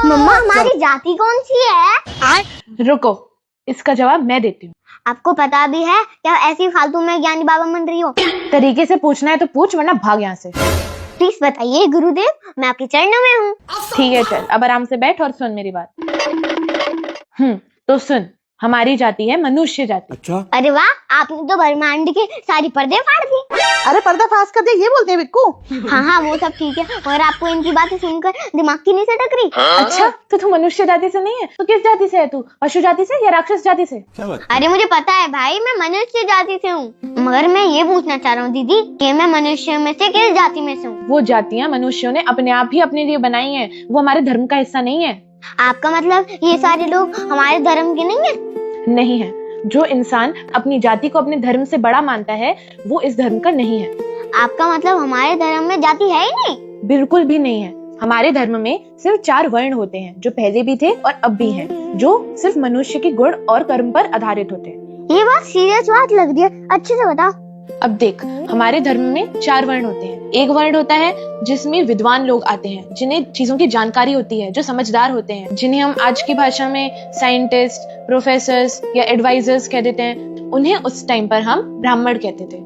मम्मा हमारी जाति कौन सी है? रुको, इसका जवाब मैं देती हूँ। आपको पता भी है क्या ऐसी फालतू में ज्ञानी बाबा बन रही हो? तरीके से पूछना है तो पूछ, वरना भाग यहाँ से। प्लीज बताइए गुरुदेव, मैं आपके चरणों में हूँ। ठीक है, चल अब आराम से बैठ और सुन मेरी बात। तो सुन, हमारी जाति है मनुष्य जाति। अच्छा, अरे वाह, आपने तो ब्रह्मांड के सारी पर्दे फाड़ दी। अरे पर्दा फाश कर दे, ये बोलते हैं बिक्कू। हाँ वो सब ठीक है, और आपको इनकी बातें सुनकर दिमाग की नहीं सटक रही? अच्छा, तो तू मनुष्य जाति से नहीं है, तो किस जाति से है तू? पशु जाति से या राक्षस जाति से? अरे मुझे पता है भाई, मैं मनुष्य जाति से हूँ, मगर मैं ये पूछना चाह रहा हूँ दीदी कि मैं मनुष्य में से किस जाति में से हूँ? वो जातियाँ मनुष्यों ने अपने आप ही अपने लिए बनाई हैं, वो हमारे धर्म का हिस्सा नहीं है। आपका मतलब ये सारे लोग हमारे धर्म के नहीं है? नहीं है। जो इंसान अपनी जाति को अपने धर्म से बड़ा मानता है, वो इस धर्म का नहीं है। आपका मतलब हमारे धर्म में जाति है ही नहीं? बिल्कुल भी नहीं है। हमारे धर्म में सिर्फ 4 वर्ण होते हैं, जो पहले भी थे और अब भी हैं, जो सिर्फ मनुष्य के गुण और कर्म पर आधारित होते हैं। ये बात सीरियस बात लग रही है, अच्छे से बताओ। अब देख, हमारे धर्म में 4 वर्ण होते हैं। एक वर्ण होता है जिसमें विद्वान लोग आते हैं, जिन्हें चीजों की जानकारी होती है, जो समझदार होते हैं, जिन्हें हम आज की भाषा में साइंटिस्ट, प्रोफेसर्स या एडवाइजर्स कह देते हैं। उन्हें उस टाइम पर हम ब्राह्मण कहते थे।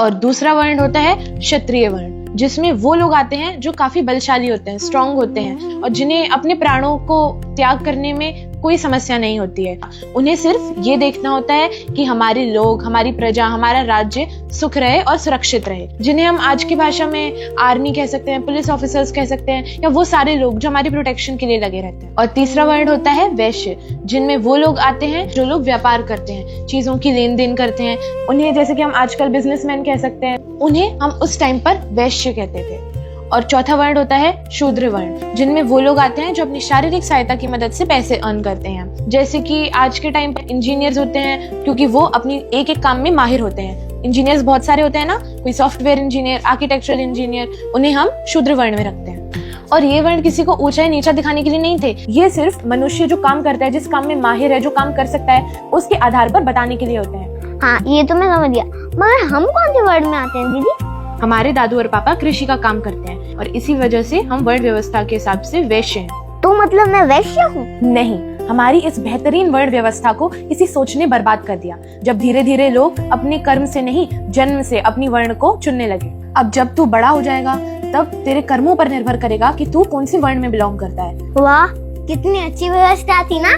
और दूसरा वर्ण होता है क्षत्रिय वर्ण, जिसमें वो लोग आते हैं जो काफी बलशाली होते हैं, स्ट्रांग होते हैं, और जिन्हें अपने प्राणों को त्याग करने में कोई समस्या नहीं होती है। उन्हें सिर्फ ये देखना होता है कि हमारे लोग, हमारी प्रजा, हमारा राज्य सुख रहे और सुरक्षित रहे, जिन्हें हम आज की भाषा में आर्मी कह सकते हैं, पुलिस ऑफिसर्स कह सकते हैं, या वो सारे लोग जो हमारी प्रोटेक्शन के लिए लगे रहते हैं। और तीसरा वर्ण होता है वैश्य, जिनमें वो लोग आते हैं जो लोग व्यापार करते हैं, चीजों की लेन देन करते हैं। उन्हें, जैसे कि हम आजकल बिजनेसमैन कह सकते हैं, उन्हें हम उस टाइम पर वैश्य कहते थे। और चौथा वर्ण होता है शूद्र वर्ण, जिनमें वो लोग आते हैं जो अपनी शारीरिक सहायता की मदद से पैसे अर्न करते हैं। जैसे कि आज के टाइम पर इंजीनियर्स होते हैं, क्योंकि वो अपनी एक एक काम में माहिर होते हैं। इंजीनियर्स बहुत सारे होते हैं ना, कोई सॉफ्टवेयर इंजीनियर, आर्किटेक्चरल इंजीनियर, उन्हें हम शूद्र वर्ण में रखते हैं। और ये वर्ण किसी को ऊंचा या नीचा दिखाने के लिए नहीं थे, ये सिर्फ मनुष्य जो काम करता है, जिस काम में माहिर है, जो काम कर सकता है, उसके आधार पर बताने के लिए होते हैं। हाँ ये तो मैं समझ गया, मगर हम कौन से वर्ण में आते हैं दीदी? हमारे दादू और पापा कृषि का काम करते हैं, और इसी वजह से हम वर्ण व्यवस्था के हिसाब से वैश्य हैं। तो मतलब मैं वैश्य हूँ? नहीं, हमारी इस बेहतरीन वर्ण व्यवस्था को किसी सोच ने बर्बाद कर दिया, जब धीरे धीरे लोग अपने कर्म से नहीं, जन्म से अपनी वर्ण को चुनने लगे। अब जब तू बड़ा हो जाएगा, तब तेरे कर्मों पर निर्भर करेगा कि तू कौन सी वर्ण में बिलोंग करता है। वाह, कितनी अच्छी व्यवस्था थी ना।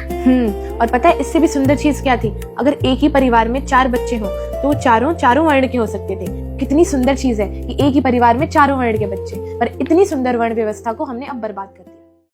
और पता है इससे भी सुंदर चीज क्या थी? अगर एक ही परिवार में 4 बच्चे हों, तो चारों वर्ण के हो सकते थे। कितनी सुंदर चीज है कि एक ही परिवार में 4 वर्ण के बच्चे, पर इतनी सुंदर वर्ण व्यवस्था को हमने अब बर्बाद कर दिया।